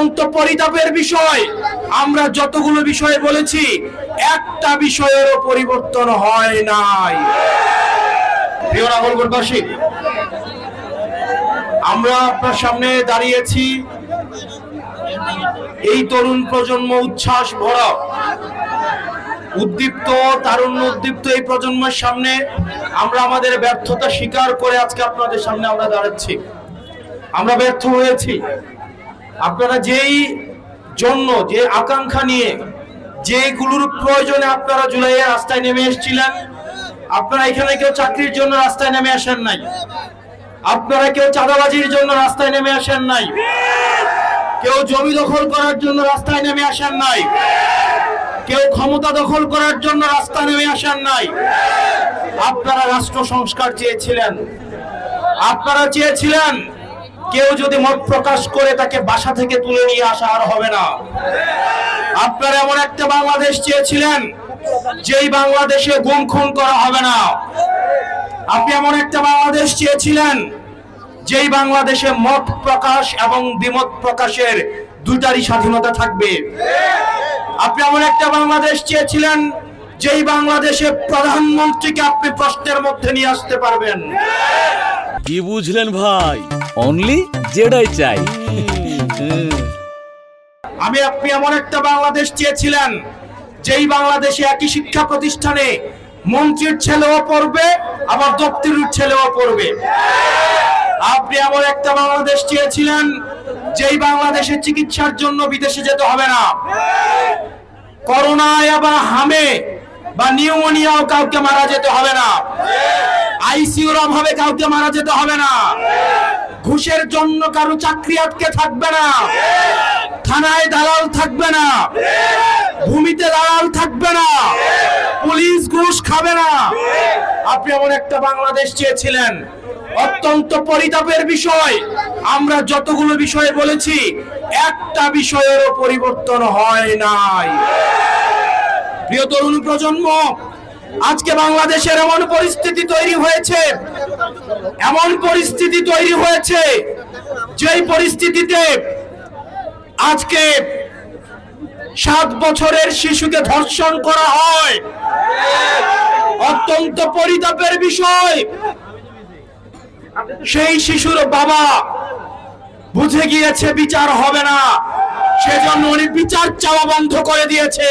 অত্যন্ত পরিতাপের বিষয়, আমরা যতগুলো বিষয় বলেছি একটা বিষয়েরও পরিবর্তন হয় নাই। প্রিয় নাগরিকবাসী, আমরা আপনার সামনে দাঁড়িয়েছি এই তরুণ প্রজন্ম উচ্ছ্বাস ভরা, উদ্দীপ্ত, তারুণ্য উদ্দীপ্ত এই প্রজন্মের সামনে আমরা আমাদের ব্যর্থতা স্বীকার করে আজকে আপনাদের সামনে আমরা দাঁড়াচ্ছি। আমরা ব্যর্থ হয়েছি। আপনারা যেই জন্য, যে আকাঙ্ক্ষা নিয়ে, যেগুলোর প্রয়োজনে আপনারা জুলাইয়ের রাস্তায় নেমে এসেছিলেন, আপনারা এখানে কেউ চাকরির জন্য রাস্তায় নেমে আসেন নাই, আপনারা কেউ চাঁদাবাজির জন্য রাস্তায় নেমে আসেন নাই, কেউ জমি দখল করার জন্য রাস্তায় নেমে আসেন নাই, কেউ ক্ষমতা দখল করার জন্য রাস্তায় নেমে আসেন নাই। আপনারা রাষ্ট্র সংস্কার চেয়েছিলেন। আপনারা চেয়েছিলেন কেউ যদি মত প্রকাশ করে তাকে বাসা থেকে তুলে নিয়ে আসা আর হবে না। আপনারা এমন একটা বাংলাদেশ চেয়েছিলেন যেই বাংলাদেশে গুম খুন করা হবে না। আপনি এমন একটা বাংলাদেশ চেয়েছিলেন যেই বাংলাদেশে মত প্রকাশ এবং দ্বিমত প্রকাশের দুইটারই স্বাধীনতা থাকবে। আপনি এমন একটা বাংলাদেশ চেয়েছিলেন যেই বাংলাদেশে প্রধানমন্ত্রীকে আপনি প্রশ্নের মধ্যে নিয়ে আসতে পারবেন। কি বুঝলেন ভাই? অনলি যেটাই চাই। আপনি এমন একটা বাংলাদেশ চেয়েছিলেন যেই বাংলাদেশে একই শিক্ষা প্রতিষ্ঠানে মন্ত্রীর ছেলেও পড়বে, আবার দপ্তরির ছেলেও পড়বে। আপনি এমন একটা বাংলাদেশ চেয়েছিলেন যেই বাংলাদেশে চিকিৎসার জন্য বিদেশে যেতে হবে না। করোনায় বা হামে বা নিউমোনিয়াও কাউকে মারা যেতে হবে না। আইসিইউর অভাবে কাউকে মারা যেতে হবে না। ঘুষের জন্য কারো চাকরি আটকে থাকবে না। থানায় দালাল থাকবে না। ভূমিতে দালাল থাকবে না। পুলিশ ঘুষ খাবে না। আপনি এমন একটা বাংলাদেশ চেয়েছিলেন। অত্যন্ত পরিতাপের বিষয়, আমরা যতগুলো বিষয় বলেছি একটা বিষয়েরও পরিবর্তন হয় নাই। প্রিয় তরুণ প্রজন্ম, আজকে বাংলাদেশের এমন পরিস্থিতি তৈরি হয়েছে, যেই পরিস্থিতিতে আজকে 7 বছরের শিশুকে ধর্ষণ করা হয়। অত্যন্ত পরিতাপের বিষয়, সেই শিশুর বাবা বুঝে গিয়েছে বিচার হবে না, সেজন্য উনি বিচার চাওয়া বন্ধ করে দিয়েছে।